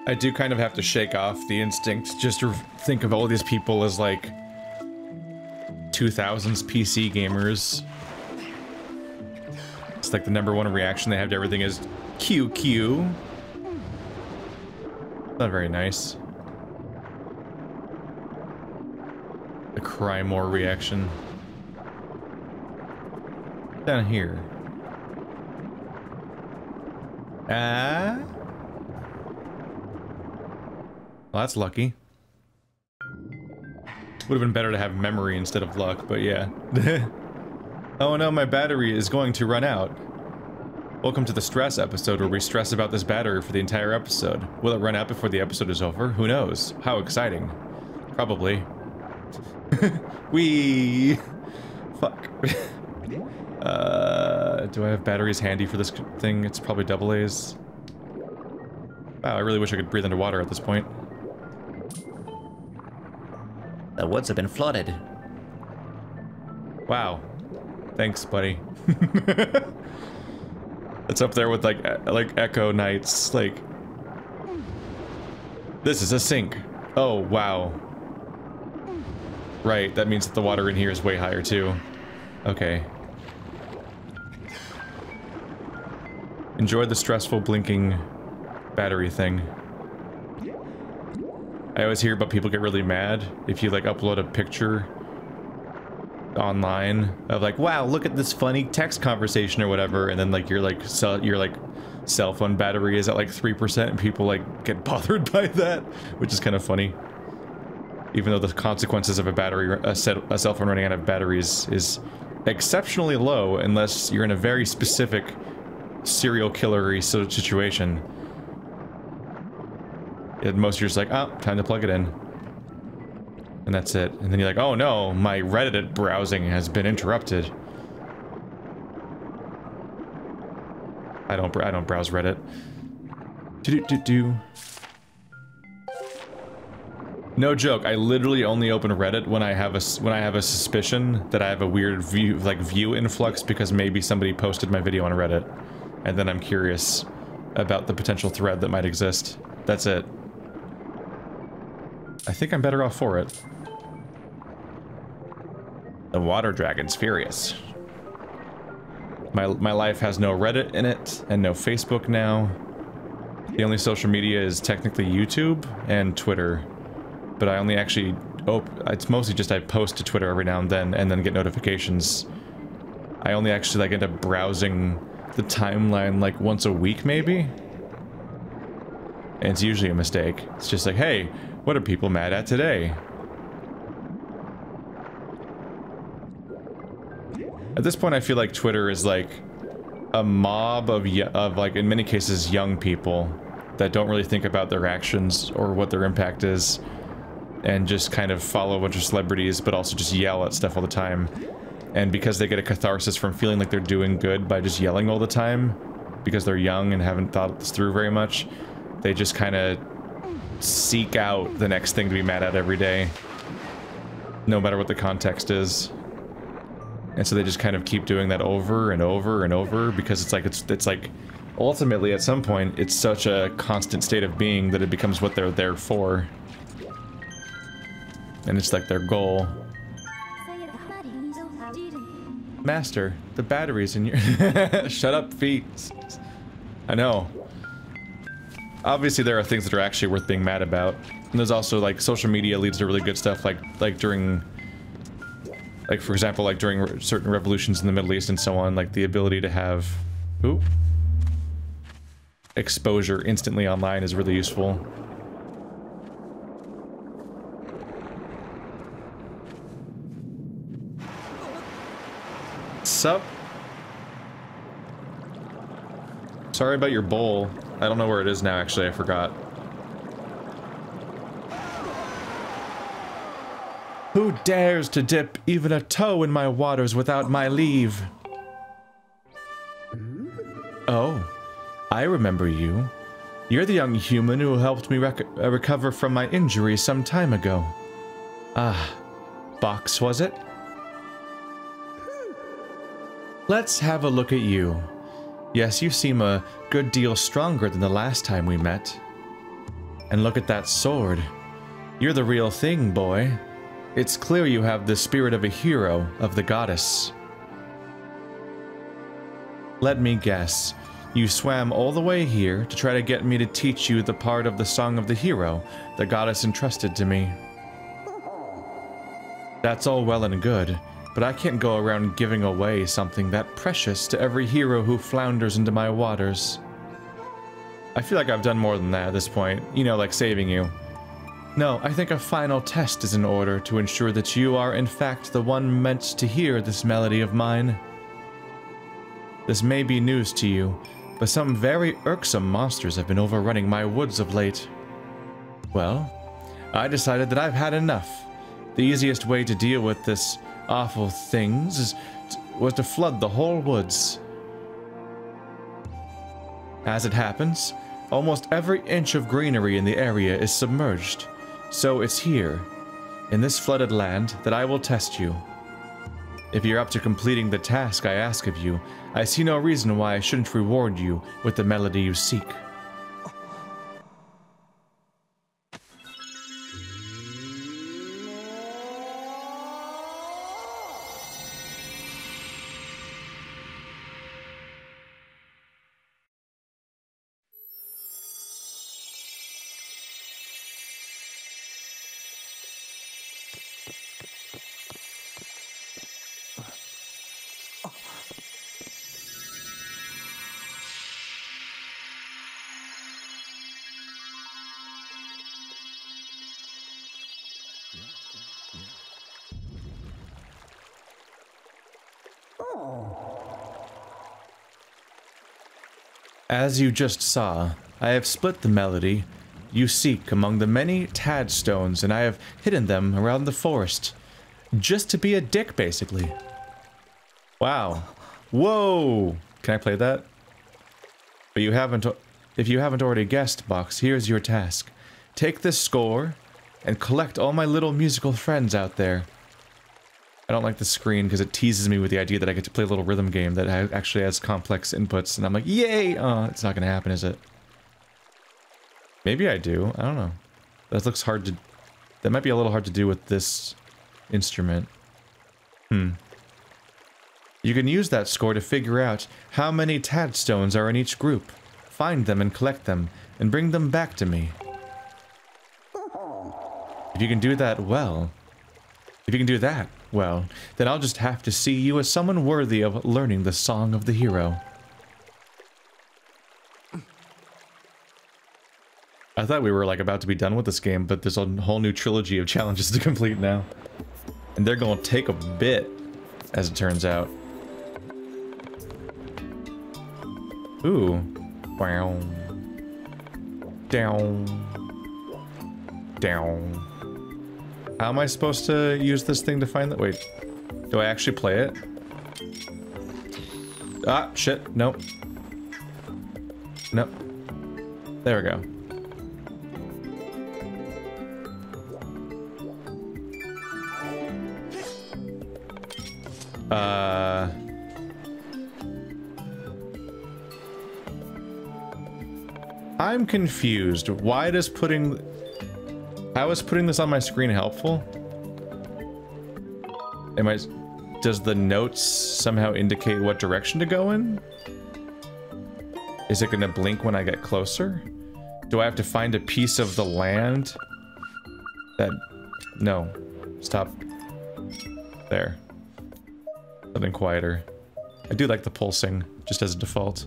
I do kind of have to shake off the instinct just to think of all these people as like 2000s PC gamers. It's like the #1 reaction they have to everything is QQ. Not very nice. The cry more reaction. Down here. Ah. Well, that's lucky. Would have been better to have memory instead of luck, but yeah. Oh no, my battery is going to run out. Welcome to the stress episode where we stress about this battery for the entire episode. Will it run out before the episode is over? Who knows? How exciting. Probably. Wee. Fuck. Do I have batteries handy for this thing? It's probably AA's. Wow, I really wish I could breathe underwater at this point. The woods have been flooded. Wow. Thanks, buddy. It's up there with like Echo Nights, like... This is a sink. Oh, wow. Right, that means that the water in here is way higher too. Okay. Enjoy the stressful blinking battery thing. I always hear about people get really mad if you like upload a picture online of like, wow, look at this funny text conversation or whatever, and then like your cell phone battery is at like 3% and people like get bothered by that, which is kind of funny. Even though the consequences of a cell phone running out of batteries is exceptionally low unless you're in a very specific serial killer-y situation. And most you're just like, oh, time to plug it in. And that's it. And then you're like, oh no, my Reddit browsing has been interrupted. I don't browse Reddit. No joke, I literally only open Reddit when I have a suspicion that I have a weird view influx because maybe somebody posted my video on Reddit. And then I'm curious about the potential thread that might exist. That's it. I think I'm better off for it. The water dragon's furious. My life has no Reddit in it, and no Facebook now. The only social media is technically YouTube and Twitter. But I only actually... it's mostly just I post to Twitter every now and then get notifications. I only actually like end up browsing the timeline like once a week maybe? And it's usually a mistake. It's just like, hey, what are people mad at today? At this point I feel like Twitter is like a mob of like in many cases young people that don't really think about their actions or what their impact is and just kind of follow a bunch of celebrities but also just yell at stuff all the time. And because they get a catharsis from feeling like they're doing good by just yelling all the time, because they're young and haven't thought this through very much, they just kind of seek out the next thing to be mad at every day, no matter what the context is. And so they just kind of keep doing that over and over and over because it's like ultimately at some point it's such a constant state of being that it becomes what they're there for. And it's like their goal. Master, the battery's in your... Shut up, feet. I know. Obviously there are things that are actually worth being mad about. And there's also like social media leads to really good stuff like during... Like for example, like during certain revolutions in the Middle East and so on, like the ability to have... Ooh. Exposure instantly online is really useful. Sup? Sorry about your bowl. I don't know where it is now, actually, I forgot. Who dares to dip even a toe in my waters without my leave? Oh, I remember you. You're the young human who helped me recover from my injury some time ago. Ah, Box, was it? Let's have a look at you. Yes, you seem a good deal stronger than the last time we met. And look at that sword. You're the real thing, boy. It's clear you have the spirit of a hero, of the goddess. Let me guess. You swam all the way here to try to get me to teach you the part of the Song of the Hero the goddess entrusted to me. That's all well and good, but I can't go around giving away something that precious to every hero who flounders into my waters. I feel like I've done more than that at this point, you know, like saving you. No, I think a final test is in order to ensure that you are in fact the one meant to hear this melody of mine. This may be news to you, but some very irksome monsters have been overrunning my woods of late. Well, I decided that I've had enough. The easiest way to deal with this awful things was to flood the whole woods. As it happens, almost every inch of greenery in the area is submerged, so it's here, in this flooded land, that I will test you. If you're up to completing the task I ask of you, I see no reason why I shouldn't reward you with the melody you seek. As you just saw, I have split the melody you seek among the many tad stones, and I have hidden them around the forest. Just to be a dick, basically. Wow. Whoa! Can I play that? But you haven't, if you haven't already guessed, Box, here's your task. Take this score and collect all my little musical friends out there. I don't like the screen because it teases me with the idea that I get to play a little rhythm game that actually has complex inputs, and I'm like, yay! Oh, it's not gonna happen, is it? Maybe I do. I don't know. That looks hard to... That might be a little hard to do with this instrument. You can use that score to figure out how many tad stones are in each group. Find them and collect them, and bring them back to me. If you can do that well... If you can do that well, then I'll just have to see you as someone worthy of learning the Song of the Hero. I thought we were like about to be done with this game, but there's a whole new trilogy of challenges to complete now. And they're gonna take a bit, as it turns out. Ooh. Wow. Down. Down. How am I supposed to use this thing to find that? Wait. Do I actually play it? Ah, shit. Nope. Nope. There we go. I'm confused. Why does putting... How is putting this on my screen helpful? Does the notes somehow indicate what direction to go in? Is it gonna blink when I get closer? Do I have to find a piece of the land? No. Stop. There. Something quieter. I do like the pulsing, just as a default.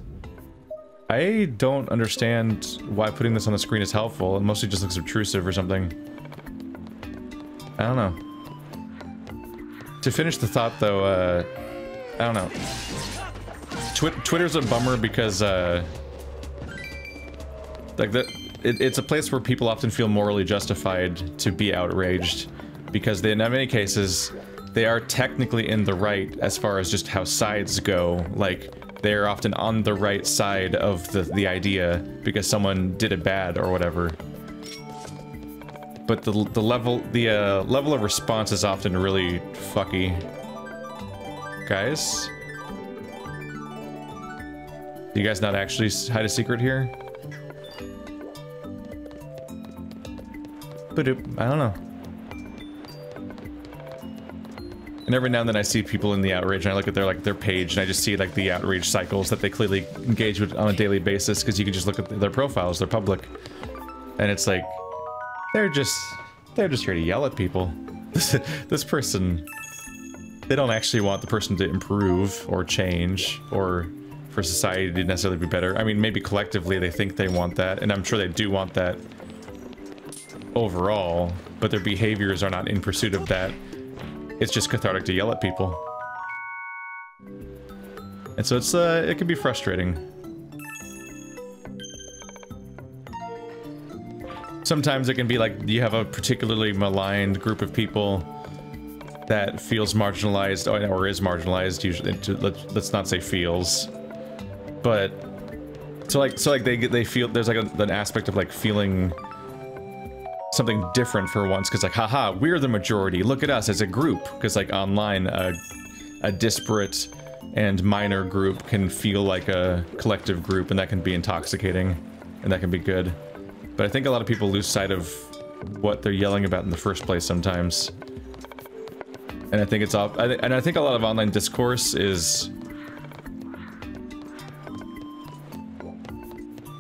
I don't understand why putting this on the screen is helpful. It mostly just looks obtrusive or something. I don't know. To finish the thought, though, I don't know. Twitter's a bummer because, like, it's a place where people often feel morally justified to be outraged. Because in many cases, they are technically in the right as far as just how sides go. Like, they're often on the right side of the idea because someone did it bad or whatever. But the level of response is often really fucky. Guys? Do you guys not actually hide a secret here? I don't know. And every now and then I see people in the outrage, and I look at their page, and I just see like the outrage cycles that they clearly engage with on a daily basis, because you can just look at their profiles, they're public, and it's like they're just here to yell at people. This person, they don't actually want the person to improve or change or for society to necessarily be better. I mean, maybe collectively they think they want that, and I'm sure they do want that overall, but their behaviors are not in pursuit of that. It's just cathartic to yell at people. And so it's, it can be frustrating. Sometimes it can be like you have a particularly maligned group of people that feels marginalized, or is marginalized, usually. Let's not say feels. But, so like they feel, there's like an aspect of like feeling something different for once, because like, haha, we're the majority, look at us as a group, because like online, a disparate and minor group can feel like a collective group, and that can be intoxicating, and that can be good. But I think a lot of people lose sight of what they're yelling about in the first place sometimes. And I think it's all, and I think a lot of online discourse is,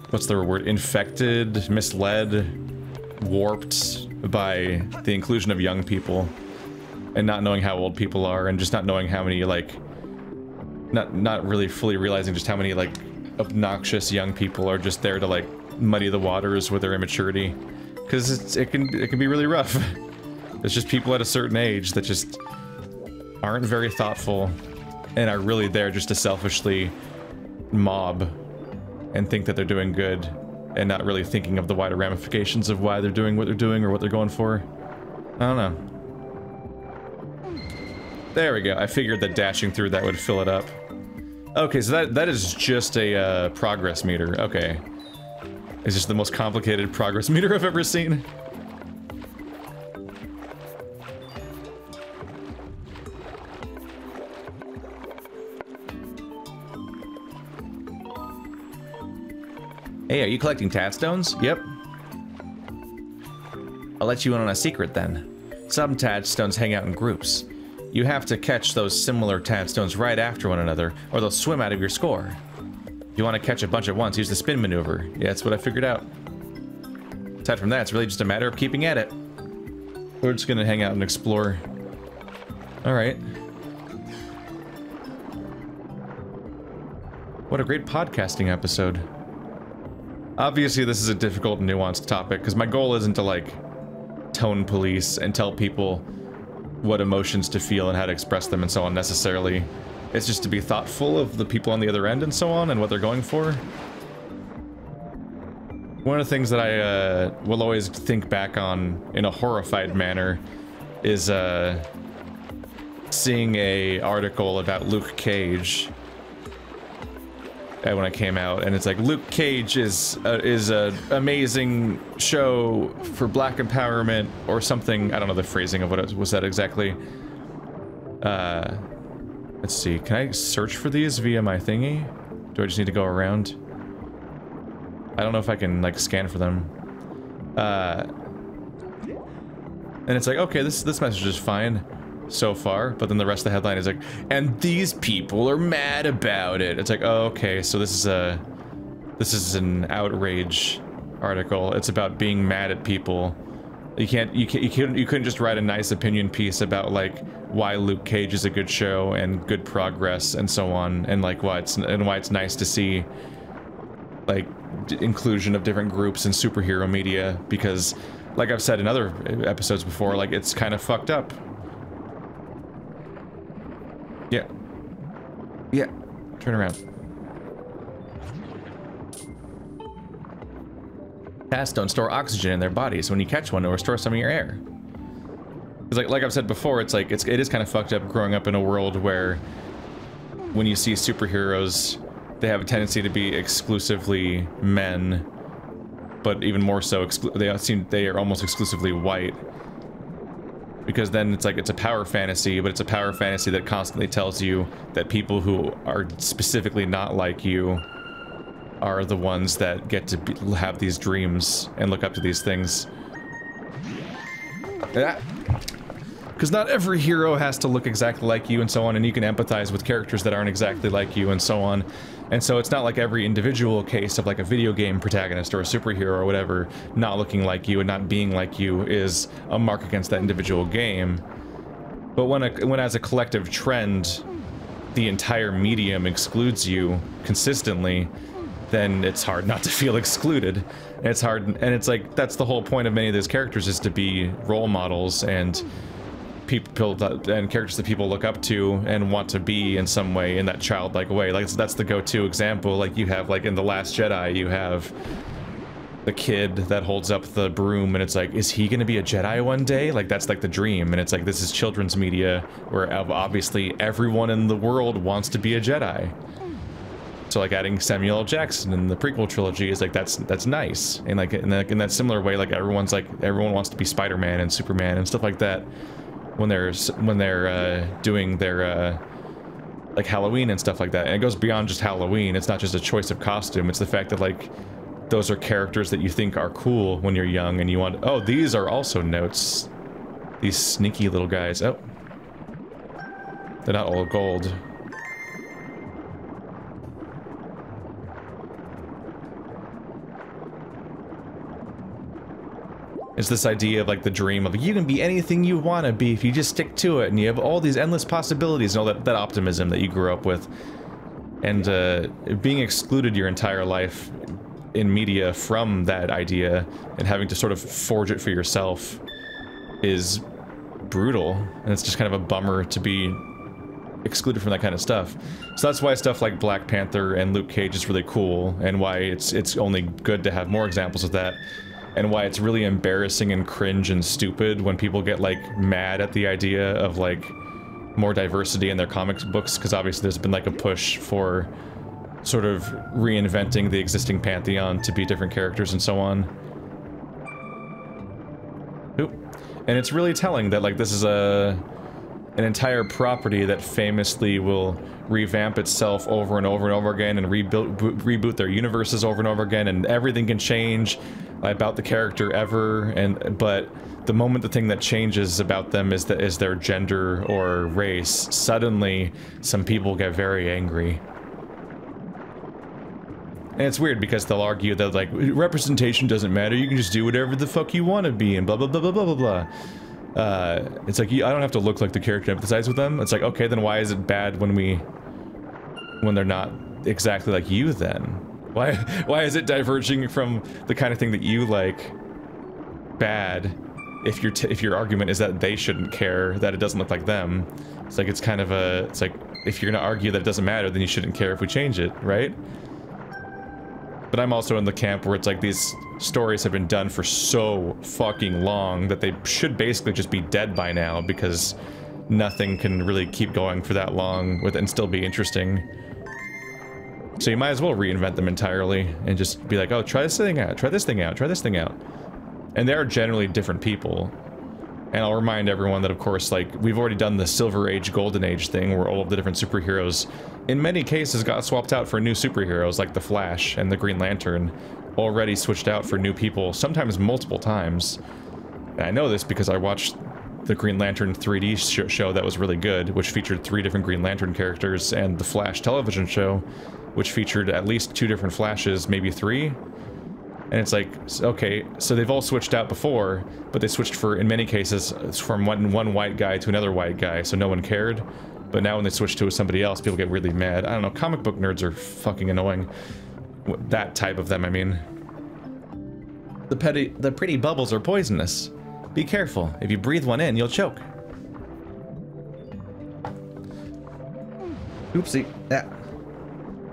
what's the word, infected, misled, warped by the inclusion of young people, and not knowing how old people are, and just not knowing how many, like, not really fully realizing just how many, like, obnoxious young people are just there to, like, muddy the waters with their immaturity, because it can be really rough. There's just people at a certain age that just aren't very thoughtful and are really there just to selfishly mob and think that they're doing good, and not really thinking of the wider ramifications of why they're doing what they're doing or what they're going for. I don't know. There we go. I figured that dashing through that would fill it up. Okay, so that is just a progress meter. Okay. It's just the most complicated progress meter I've ever seen. Hey, are you collecting Tadstones? Yep. I'll let you in on a secret then. Some Tadstones hang out in groups. You have to catch those similar Tadstones right after one another, or they'll swim out of your score. If you want to catch a bunch at once, use the spin maneuver. Yeah, that's what I figured out. Aside from that, it's really just a matter of keeping at it. We're just gonna hang out and explore. Alright. What a great podcasting episode. Obviously, this is a difficult, nuanced topic, because my goal isn't to, like, tone police and tell people what emotions to feel and how to express them and so on necessarily. It's just to be thoughtful of the people on the other end and so on, and what they're going for. One of the things that I will always think back on in a horrified manner is seeing a article about Luke Cage when I came out, and it's like, Luke Cage is a amazing show for black empowerment or something. I don't know the phrasing of what it was that exactly. Let's see, can I search for these via my thingy? Do I just need to go around? I don't know if I can, like, scan for them. And it's like, okay, this message is fine so far, but then the rest of the headline is like, and these people are mad about it. It's like, oh, okay, so this is an outrage article. It's about being mad at people. You couldn't just write a nice opinion piece about, like, why Luke Cage is a good show and good progress and so on, and like why it's nice to see, like, inclusion of different groups in superhero media, because, like I've said in other episodes before, like, it's kind of fucked up. Yeah. Yeah. Turn around. Tadstones store oxygen in their bodies, so when you catch one, it'll restore some of your air. Because like I've said before, it's like, it is kind of fucked up growing up in a world where when you see superheroes, they have a tendency to be exclusively men, but even more so, they are almost exclusively white. Because then it's like, it's a power fantasy, but it's a power fantasy that constantly tells you that people who are specifically not like you are the ones that get to have these dreams and look up to these things. Because not every hero has to look exactly like you and so on, and you can empathize with characters that aren't exactly like you and so on. And so it's not like every individual case of like a video game protagonist or a superhero or whatever not looking like you and not being like you is a mark against that individual game. But when as a collective trend, the entire medium excludes you consistently, then it's hard not to feel excluded. And it's hard, and it's like, that's the whole point of many of those characters, is to be role models and people and characters that people look up to and want to be in some way, in that childlike way. Like, that's the go-to example. Like, you have, like, in The Last Jedi, you have the kid that holds up the broom, and it's like, is he gonna be a Jedi one day? Like, that's like the dream. And it's like, this is children's media where obviously everyone in the world wants to be a Jedi. So like adding Samuel L. Jackson in the prequel trilogy is like, that's nice. And like in that similar way, like everyone wants to be Spider-Man and Superman and stuff like that when they're doing their like Halloween and stuff like that. And it goes beyond just Halloween. It's not just a choice of costume. It's the fact that like those are characters that you think are cool when you're young, and you want, oh, these are also notes. These sneaky little guys. Oh, they're not all gold. It's this idea of like the dream of you can be anything you want to be if you just stick to it, and you have all these endless possibilities and all that optimism that you grew up with. And being excluded your entire life in media from that idea and having to sort of forge it for yourself is brutal, and it's just kind of a bummer to be excluded from that kind of stuff. So that's why stuff like Black Panther and Luke Cage is really cool, and why it's only good to have more examples of that. And why it's really embarrassing and cringe and stupid when people get, like, mad at the idea of, like, more diversity in their comics books, because obviously there's been, like, a push for sort of reinventing the existing pantheon to be different characters and so on. Oop. And it's really telling that, like, this is an entire property that famously will revamp itself over and over and over again and reboot their universes over and over again, and everything can change about the character ever, but the moment the thing that changes about them is their gender or race, suddenly some people get very angry. And it's weird because they'll argue that, like, representation doesn't matter, you can just do whatever the fuck you want to be, and blah blah blah blah blah blah blah. It's like, I don't have to look like the character and empathize with them. It's like, okay, then why is it bad when they're not exactly like you then? Why is it diverging from the kind of thing that you like bad if your argument is that they shouldn't care that it doesn't look like them? It's like, it's kind of it's like, if you're gonna argue that it doesn't matter, then you shouldn't care if we change it, right? But I'm also in the camp where it's like, these stories have been done for so fucking long that they should basically just be dead by now, because nothing can really keep going for that long and still be interesting. So you might as well reinvent them entirely and just be like, oh, try this thing out, try this thing out, try this thing out. And they are generally different people. And I'll remind everyone that, of course, like, we've already done the Silver Age, Golden Age thing where all of the different superheroes, in many cases, got swapped out for new superheroes, like the Flash and the Green Lantern, already switched out for new people, sometimes multiple times. And I know this because I watched the Green Lantern 3D show that was really good, which featured 3 different Green Lantern characters, and the Flash television show, which featured at least 2 different Flashes, maybe 3. And it's like, okay, so they've all switched out before, but they switched for, in many cases, from one white guy to another white guy, so no one cared. But now when they switch to somebody else, people get really mad. I don't know, comic book nerds are fucking annoying. That type of them, I mean. The pretty bubbles are poisonous. Be careful. If you breathe one in, you'll choke. Oopsie. Yeah.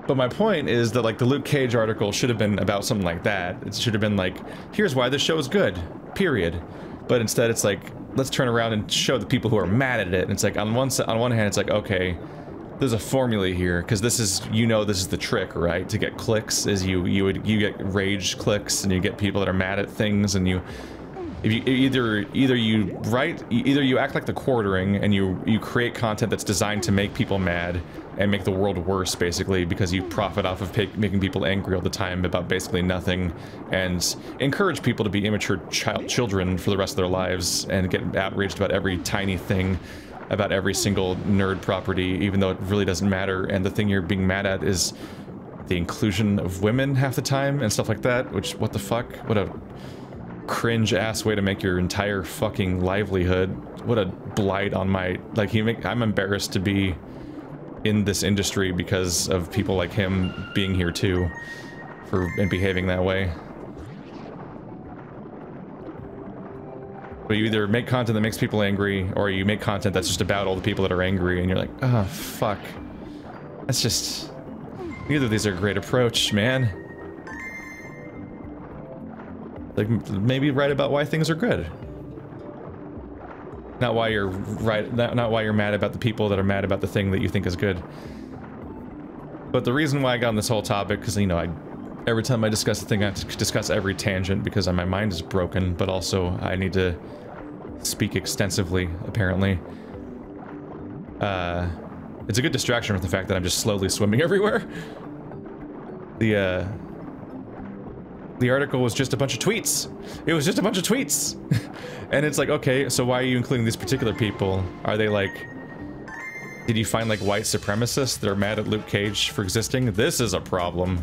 But my point is that, like, the Luke Cage article should have been about something like that. It should have been like, here's why this show is good, period. But instead it's like, let's turn around and show the people who are mad at it. And it's like, on one hand, it's like, okay, there's a formula here, because this is, this is the trick, right? To get clicks is you get rage clicks, and you get people that are mad at things, and you If you either you act like the Quartering and you create content that's designed to make people mad and make the world worse, basically, because you profit off of making people angry all the time about basically nothing, and encourage people to be immature children for the rest of their lives and get outraged about every tiny thing, about every single nerd property, even though it really doesn't matter, and the thing you're being mad at is the inclusion of women half the time and stuff like that, which, what the fuck? What a cringe-ass way to make your entire fucking livelihood. What a blight on my... Like, I'm embarrassed to be in this industry because of people like him being here too, and behaving that way. But you either make content that makes people angry, or you make content that's just about all the people that are angry, and you're like, oh, fuck. That's just... Neither of these are a great approach, man. Like, maybe write about why things are good. Not why you're not why you're mad about the people that are mad about the thing that you think is good. But the reason why I got on this whole topic, because, you know, every time I discuss a thing, I have to discuss every tangent because my mind is broken, but also I need to speak extensively, apparently. It's a good distraction from the fact that I'm just slowly swimming everywhere. The article was just a bunch of tweets. It was just a bunch of tweets. And it's like, okay, so why are you including these particular people? Are they like... Did you find like white supremacists that are mad at Luke Cage for existing? This is a problem.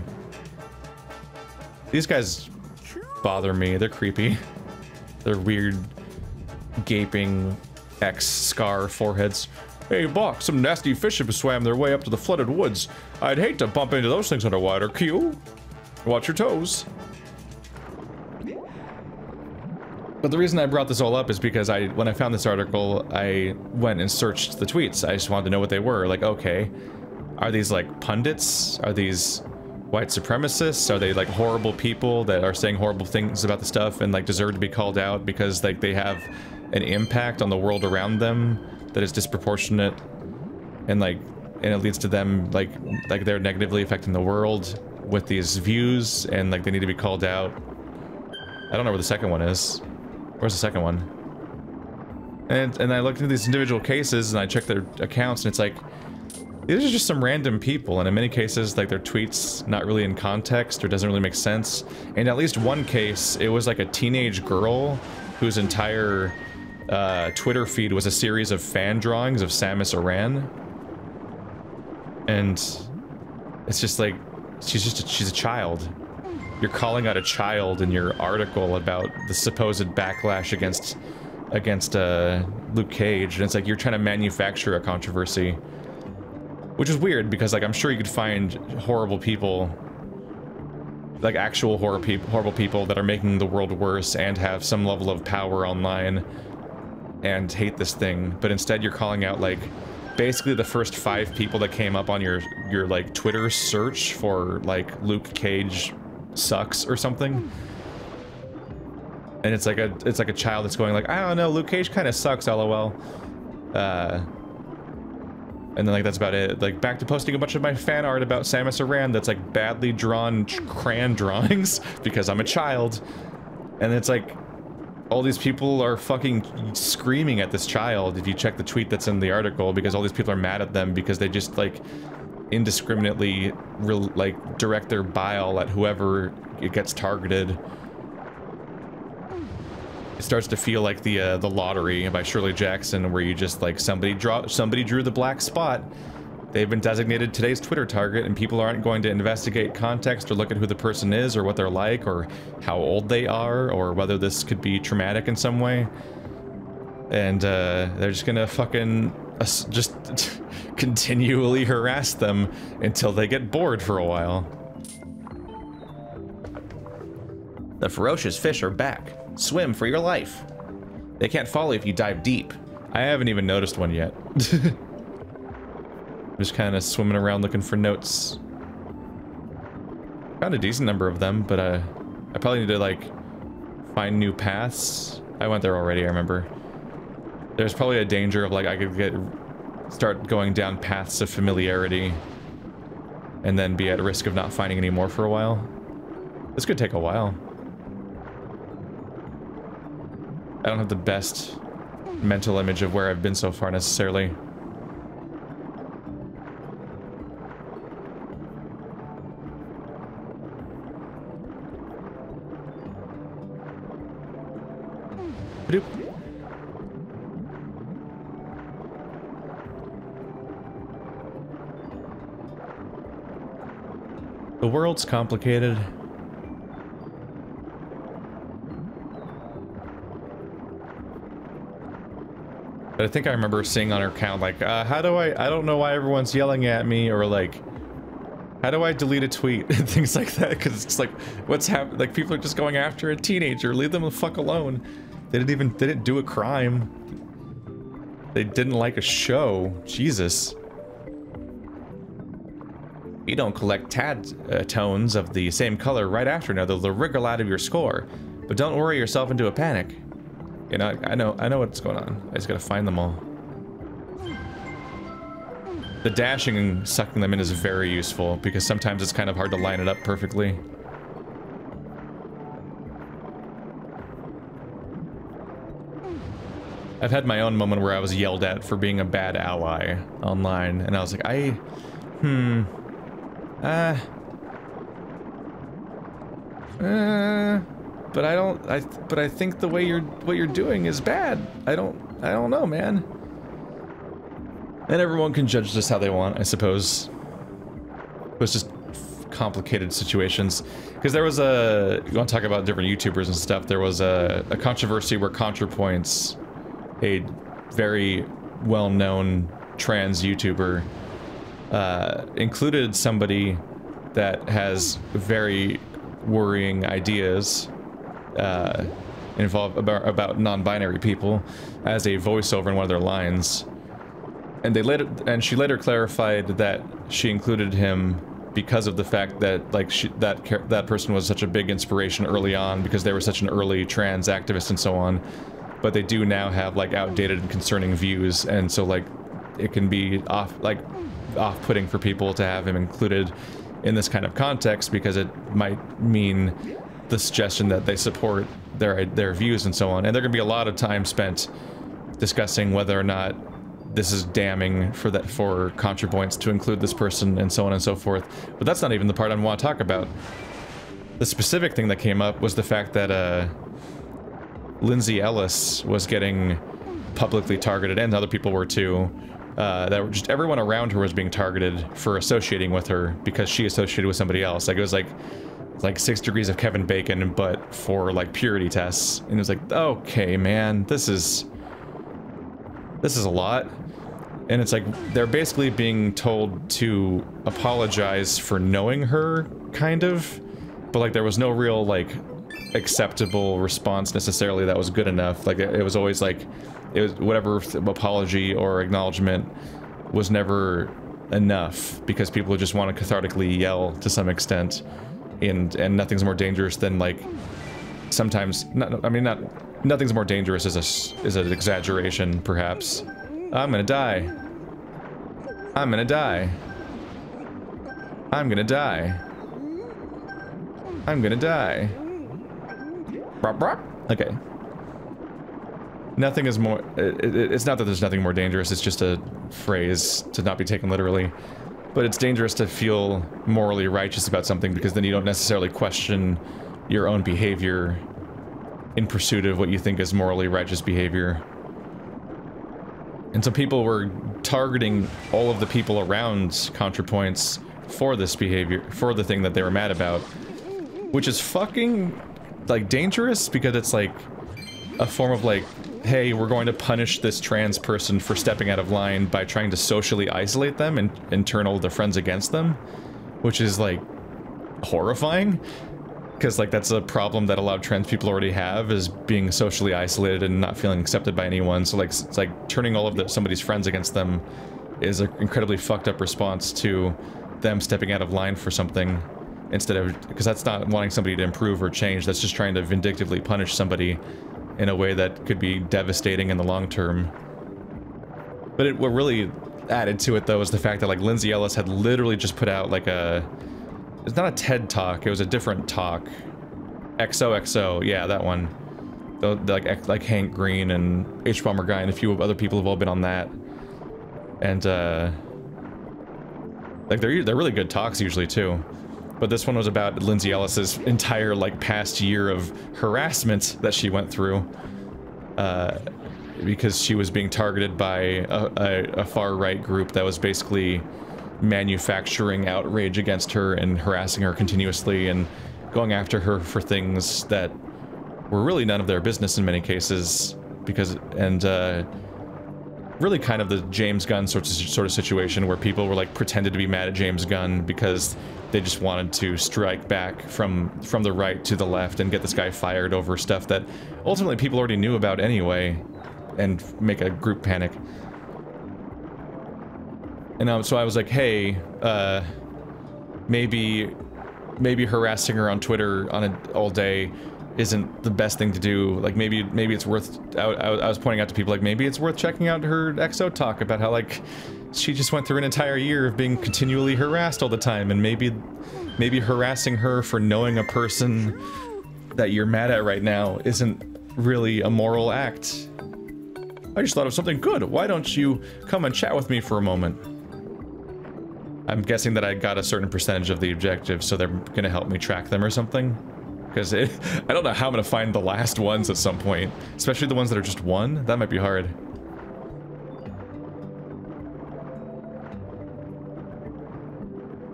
These guys bother me. They're creepy. They're weird, gaping X-scar foreheads. Hey, Bach, some nasty fish have swam their way up to the flooded woods. I'd hate to bump into those things underwater. Q. Watch your toes. But the reason I brought this all up is because when I found this article, I went and searched the tweets. I just wanted to know what they were. Like, okay, are these like pundits? Are these white supremacists? Are they like horrible people that are saying horrible things about the stuff and like deserve to be called out because like they have an impact on the world around them that is disproportionate, and it leads to them like they're negatively affecting the world with these views, and like they need to be called out? I don't know where the second one is. Where's the second one? And I looked into these individual cases and I checked their accounts, and it's like, these are just some random people, and in many cases, like, their tweets not really in context or doesn't really make sense. In at least one case, it was like a teenage girl whose entire Twitter feed was a series of fan drawings of Samus Aran. And it's just like, she's a child. You're calling out a child in your article about the supposed backlash against Luke Cage, and it's like you're trying to manufacture a controversy, which is weird because like I'm sure you could find horrible people, like actual horrible people that are making the world worse and have some level of power online and hate this thing, but instead you're calling out like basically the first 5 people that came up on your like Twitter search for like Luke Cage sucks or something. And it's like a child that's going like, I don't know, Luke Cage kind of sucks, lol. And then like that's about it. Like back to posting a bunch of my fan art about Samus Aran that's like badly drawn crayon drawings because I'm a child. And it's like all these people are fucking screaming at this child if you check the tweet that's in the article, because all these people are mad at them because they just like indiscriminately like direct their bile at whoever it gets targeted. It starts to feel like the Lottery by Shirley Jackson, where you just like somebody drew the black spot. They've been designated today's Twitter target, and people aren't going to investigate context or look at who the person is or what they're like or how old they are or whether this could be traumatic in some way. And they're just gonna fucking just continually harass them until they get bored for a while. The ferocious fish are back. Swim for your life. They can't follow if you dive deep. I haven't even noticed one yet. Just kind of swimming around looking for notes. Found a decent number of them, but I probably need to like find new paths. I went there already, I remember. There's probably a danger of like I could start going down paths of familiarity and then be at risk of not finding any more for a while. This could take a while. I don't have the best mental image of where I've been so far necessarily. Doop. The world's complicated. But I think I remember seeing on her account, like, I don't know why everyone's yelling at me, or like, how do I delete a tweet? And things like that, because it's like, what's happening? Like, people are just going after a teenager, leave them the fuck alone. They didn't do a crime. They didn't like a show. Jesus. You don't collect tad tones of the same color right after another, they'll wriggle out of your score. But don't worry yourself into a panic. You know, I know what's going on. I just gotta find them all. The dashing and sucking them in is very useful, because sometimes it's kind of hard to line it up perfectly. I've had my own moment where I was yelled at for being a bad ally online, and I was like, but I think the way what you're doing is bad. I don't know, man. And everyone can judge this how they want, I suppose. It was just complicated situations. Because there was you want to talk about different YouTubers and stuff, there was a controversy where ContraPoints, a very well-known trans YouTuber, included somebody that has very worrying ideas about non-binary people as a voiceover in one of their lines, and she later clarified that she included him because of the fact that like that person was such a big inspiration early on because they were such an early trans activist and so on, but they do now have like outdated and concerning views, and so like it can be off-putting for people to have him included in this kind of context because it might mean the suggestion that they support their views and so on. And there can be a lot of time spent discussing whether or not this is damning for ContraPoints to include this person and so on and so forth. But that's not even the part I want to talk about. The specific thing that came up was the fact that Lindsay Ellis was getting publicly targeted, and other people were too. That were just everyone around her was being targeted for associating with her because she associated with somebody else. Like it was like 6 degrees of Kevin Bacon, but for like purity tests. And it was like, okay, man, this is a lot. And it's like they're basically being told to apologize for knowing her, kind of, but like there was no real like acceptable response necessarily that was good enough. Like it was always like whatever apology or acknowledgement was never enough because people just want to cathartically yell to some extent, and nothing's more dangerous than like sometimes nothing's more dangerous is an exaggeration perhaps. I'm gonna die. I'm gonna die. I'm gonna die. I'm gonna die. Okay. Nothing is more... It's not that there's nothing more dangerous, it's just a phrase to not be taken literally. But it's dangerous to feel morally righteous about something because then you don't necessarily question your own behavior in pursuit of what you think is morally righteous behavior. And so people were targeting all of the people around ContraPoints for this behavior, for the thing that they were mad about. Which is fucking, like, dangerous because it's like a form of like, hey, we're going to punish this trans person for stepping out of line by trying to socially isolate them and turn all of their friends against them. Which is, like, horrifying. Because, like, that's a problem that a lot of trans people already have, is being socially isolated and not feeling accepted by anyone. So, like, it's like turning all of somebody's friends against them is an incredibly fucked up response to them stepping out of line for something. Instead of, because that's not wanting somebody to improve or change, that's just trying to vindictively punish somebody in a way that could be devastating in the long term. But what really added to it, though, is the fact that, like, Lindsay Ellis had literally just put out, like, it's not a TED Talk, it was a different talk. XOXO, yeah, that one. like Hank Green and H Bomber Guy and a few other people have all been on that. And like they're really good talks usually too. But this one was about Lindsay Ellis's entire like past year of harassment that she went through. Because she was being targeted by a far-right group that was basically manufacturing outrage against her and harassing her continuously and going after her for things that were really none of their business in many cases, because really kind of the James Gunn sort of situation where people were like pretended to be mad at James Gunn because they just wanted to strike back from the right to the left and get this guy fired over stuff that ultimately people already knew about anyway, and make a group panic. And so I was like, hey, maybe harassing her on Twitter all day isn't the best thing to do. Like maybe it's worth. I was pointing out to people like maybe it's worth checking out her XO talk about how like she just went through an entire year of being continually harassed all the time, and maybe harassing her for knowing a person that you're mad at right now isn't really a moral act. I just thought of something good. Why don't you come and chat with me for a moment? I'm guessing that I got a certain percentage of the objectives, so they're gonna help me track them or something. Because I don't know how I'm gonna find the last ones at some point. Especially the ones that are just one. That might be hard.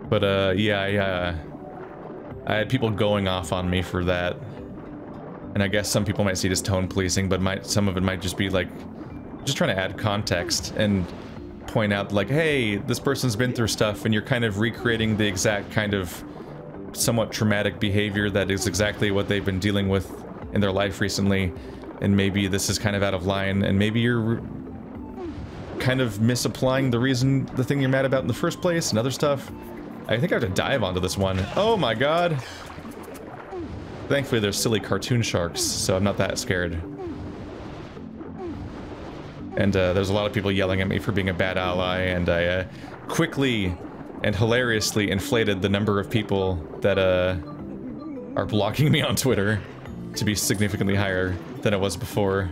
But yeah, I had people going off on me for that. And I guess some people might see it as tone policing, but some of it might just be like just trying to add context and point out like, hey, this person's been through stuff and you're kind of recreating the exact kind of somewhat traumatic behavior that is exactly what they've been dealing with in their life recently, and maybe this is kind of out of line, and maybe you're kind of misapplying the thing you're mad about in the first place and other stuff. I think I have to dive onto this one. Oh my god! Thankfully there's silly cartoon sharks, so I'm not that scared. And there's a lot of people yelling at me for being a bad ally, and I quickly and hilariously inflated the number of people that are blocking me on Twitter to be significantly higher than it was before.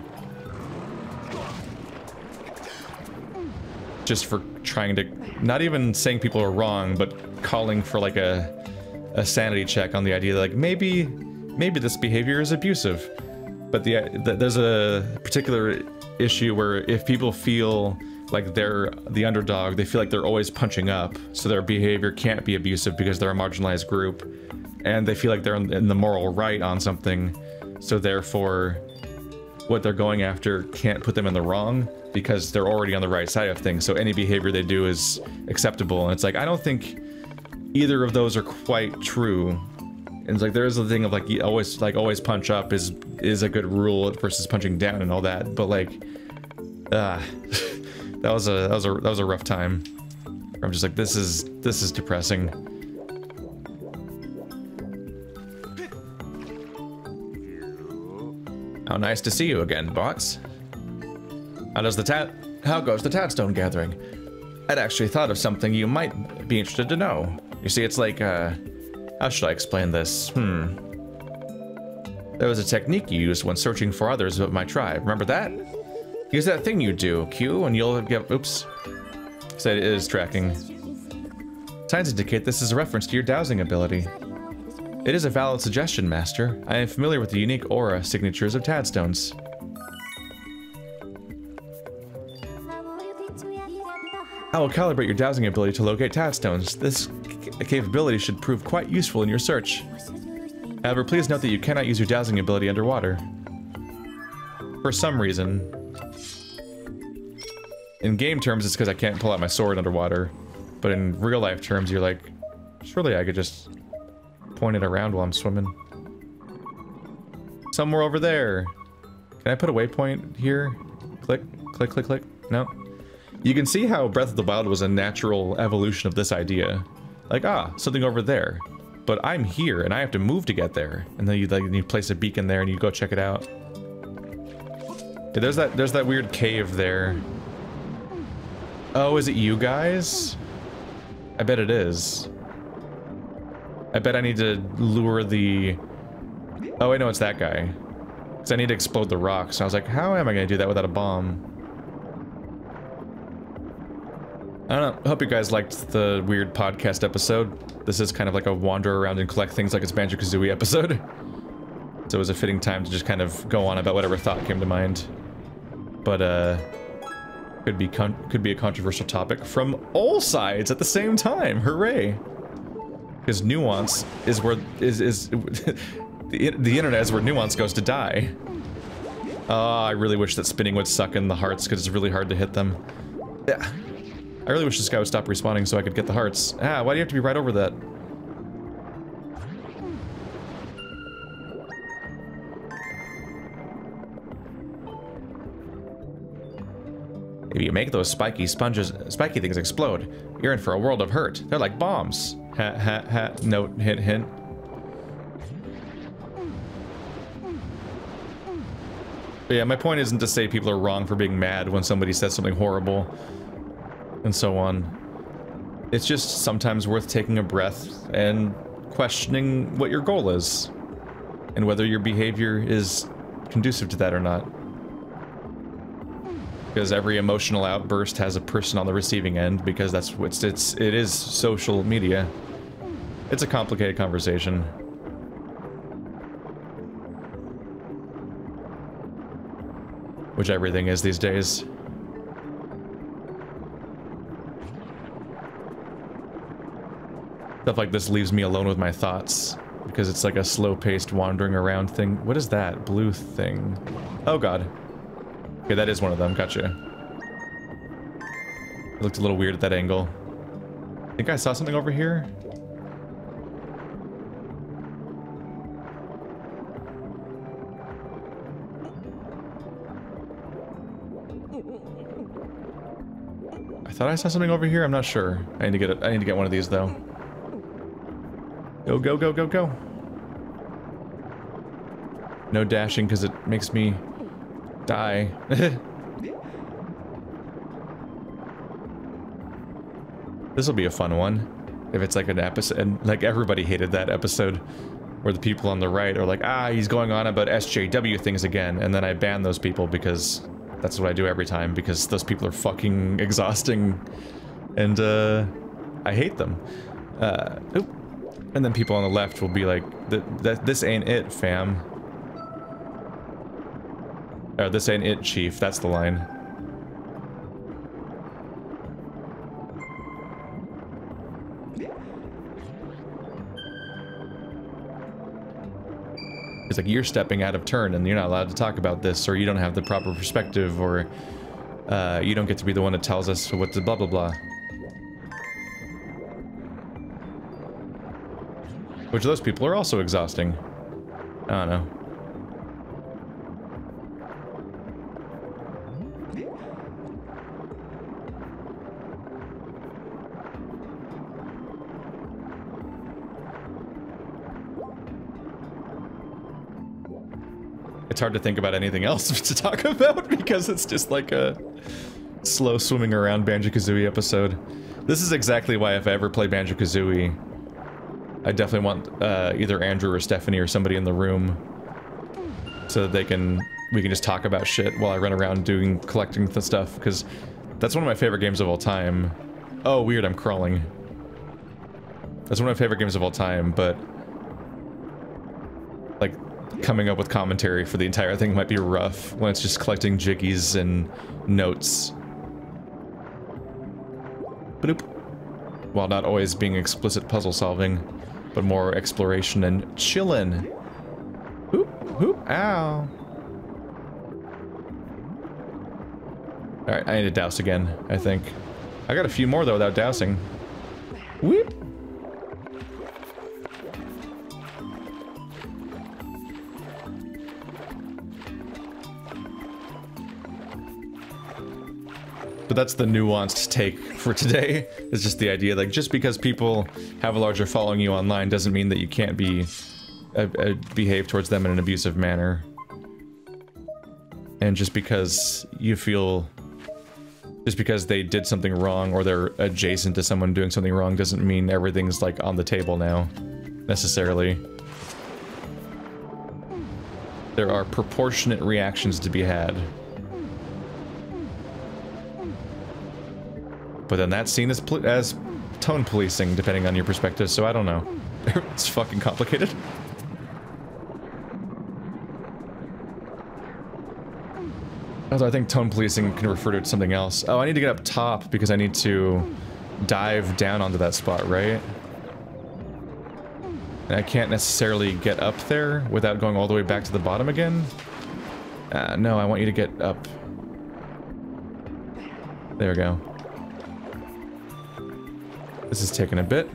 Just for trying to, not even saying people are wrong, but calling for like a sanity check on the idea that like maybe this behavior is abusive. But there's a particular issue where if people feel like they're the underdog, they feel like they're always punching up, so their behavior can't be abusive because they're a marginalized group, and they feel like they're in the moral right on something, so therefore what they're going after can't put them in the wrong because they're already on the right side of things, so any behavior they do is acceptable. And it's like, I don't think either of those are quite true. And it's like, there is a thing of like, you always punch up is a good rule versus punching down and all that, but like, that was a rough time. I'm just like, this is depressing. How nice to see you again, bots. How goes the Tadstone gathering? I'd actually thought of something you might be interested to know. You see, it's like, how should I explain this? There was a technique you used when searching for others of my tribe. Remember that? Use that thing you do, Q, and you'll get... Oops. Said it is tracking. Signs indicate this is a reference to your dowsing ability. It is a valid suggestion, Master. I am familiar with the unique aura signatures of Tadstones. I will calibrate your dowsing ability to locate Tadstones. This capability should prove quite useful in your search. However, please note that you cannot use your dowsing ability underwater. For some reason. In game terms, it's because I can't pull out my sword underwater. But in real life terms, you're like, surely I could just point it around while I'm swimming. Somewhere over there. Can I put a waypoint here? Click, click, click, click. No. You can see how Breath of the Wild was a natural evolution of this idea. Like, something over there. But I'm here, and I have to move to get there. And then you place a beacon there, and you go check it out. Yeah, there's that weird cave there. Oh, is it you guys? I bet it is. I bet I need to lure the... Oh, I know it's that guy. So I need to explode the rocks. So I was like, how am I going to do that without a bomb? I don't know. I hope you guys liked the weird podcast episode. This is kind of like a wander around and collect things like it's Banjo-Kazooie episode. So it was a fitting time to just kind of go on about whatever thought came to mind. But, could be a controversial topic from all sides at the same time. Hooray! Because nuance is where the internet is where nuance goes to die. I really wish that spinning would suck in the hearts because it's really hard to hit them. Yeah. I really wish this guy would stop respawning so I could get the hearts. Ah, why do you have to be right over that? If you make those spiky things explode, you're in for a world of hurt. They're like bombs. Ha ha ha. Note, hint, hint. But yeah, my point isn't to say people are wrong for being mad when somebody says something horrible, and so on. It's just sometimes worth taking a breath and questioning what your goal is, and whether your behavior is conducive to that or not. Because every emotional outburst has a person on the receiving end, because that's what it is social media. It's a complicated conversation. Which everything is these days. Stuff like this leaves me alone with my thoughts, because it's like a slow-paced wandering around thing. What is that blue thing? Oh god. Okay, that is one of them, gotcha. It looked a little weird at that angle. I think I saw something over here. I thought I saw something over here, I'm not sure. I need to get one of these though. Go, go, go, go, go. No dashing because it makes me die. This will be a fun one. If it's like an episode, and like everybody hated that episode where the people on the right are like, ah, he's going on about SJW things again, and then I ban those people because that's what I do every time, because those people are fucking exhausting, and I hate them. Oop. And then people on the left will be like, this ain't it, fam. Or this ain't it, chief. That's the line. It's like, you're stepping out of turn and you're not allowed to talk about this, or you don't have the proper perspective, or you don't get to be the one that tells us what the blah blah blah. Which those people are also exhausting. I don't know. It's hard to think about anything else to talk about because it's just like a slow swimming around Banjo-Kazooie episode. This is exactly why if I ever play Banjo-Kazooie, I definitely want either Andrew or Stephanie or somebody in the room so that we can just talk about shit while I run around collecting the stuff, because that's one of my favorite games of all time. Oh, weird, I'm crawling. That's one of my favorite games of all time, but like coming up with commentary for the entire thing might be rough when it's just collecting jiggies and notes. Bloop. While not always being explicit puzzle solving, but more exploration and chillin'. Whoop, whoop, ow. Alright, I need to douse again, I think. I got a few more though without dousing. Whoop. But that's the nuanced take for today. It's just the idea, like, just because people have a larger following you online doesn't mean that you can't behave towards them in an abusive manner. And just because you feel... just because they did something wrong or they're adjacent to someone doing something wrong doesn't mean everything's, like, on the table now, necessarily. There are proportionate reactions to be had. But then that's seen as tone policing, depending on your perspective, so I don't know. It's fucking complicated. Although I think tone policing can refer to something else. Oh, I need to get up top because I need to dive down onto that spot, right? And I can't necessarily get up there without going all the way back to the bottom again. No, I want you to get up. There we go. This is taking a bit.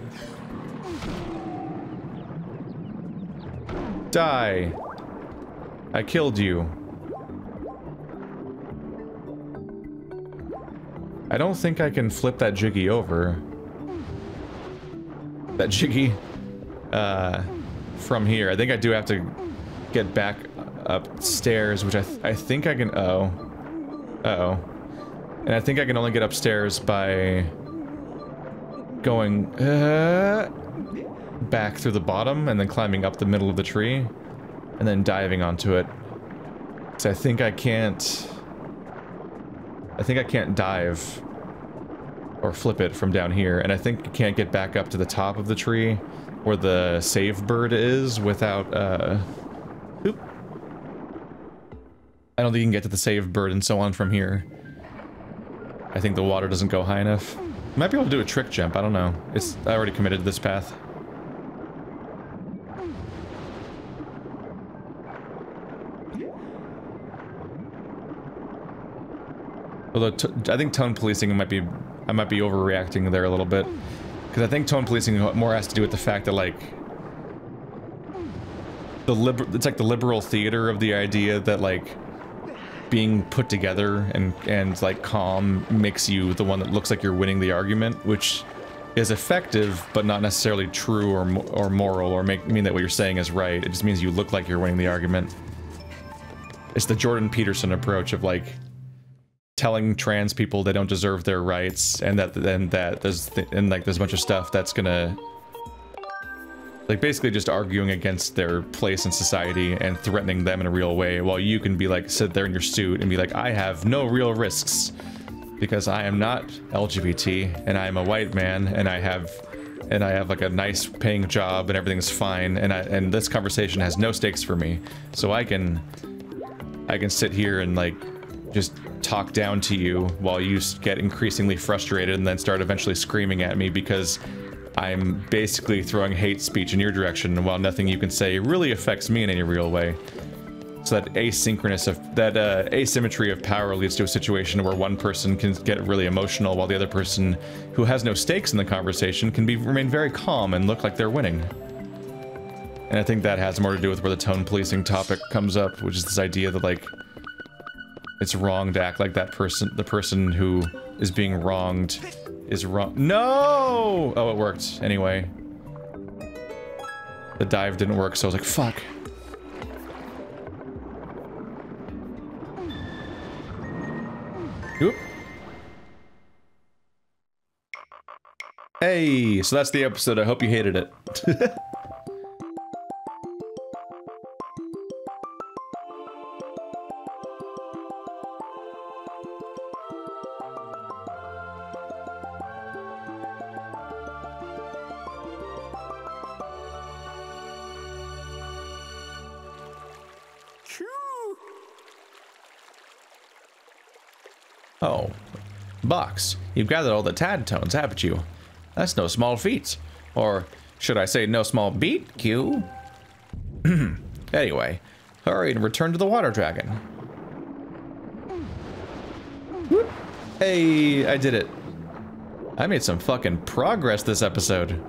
Die! I killed you. I don't think I can flip that Jiggy over. That Jiggy, from here. I think I do have to get back upstairs, which I think I can, uh-oh. And I think I can only get upstairs by going, back through the bottom and then climbing up the middle of the tree and then diving onto it. So I think I can't dive or flip it from down here, and I think you can't get back up to the top of the tree where the save bird is without, oop. I don't think you can get to the save bird and so on from here. I think the water doesn't go high enough. Might be able to do a trick jump, I don't know. I already committed to this path. Although, I think tone policing I might be overreacting there a little bit. Because I think tone policing more has to do with the fact that, like, it's like the liberal theater of the idea that, like, being put together and like, calm makes you the one that looks like you're winning the argument, which is effective, but not necessarily true or moral, or mean that what you're saying is right. It just means you look like you're winning the argument. It's the Jordan Peterson approach of, like, telling trans people they don't deserve their rights, and that there's a bunch of stuff that's gonna, like, basically just arguing against their place in society and threatening them in a real way, while you can be like, sit there in your suit and be like, I have no real risks because I am not LGBT and I am a white man and I have like a nice paying job and everything's fine, and this conversation has no stakes for me, so I can sit here and, like, just talk down to you while you get increasingly frustrated and then start eventually screaming at me because I'm basically throwing hate speech in your direction while nothing you can say really affects me in any real way. So that asymmetry of power leads to a situation where one person can get really emotional while the other person, who has no stakes in the conversation, can remain very calm and look like they're winning. And I think that has more to do with where the tone policing topic comes up, which is this idea that, like, it's wrong to act like the person who is being wronged is wrong. No! Oh, it worked. Anyway. The dive didn't work, so I was like, fuck. Oop. Hey, so that's the episode. I hope you hated it. Oh, Box, you've gathered all the tad tones, haven't you? That's no small feat. Or should I say no small beat, Q? Anyway, hurry and return to the water dragon. Whoop. Hey, I did it. I made some fucking progress this episode.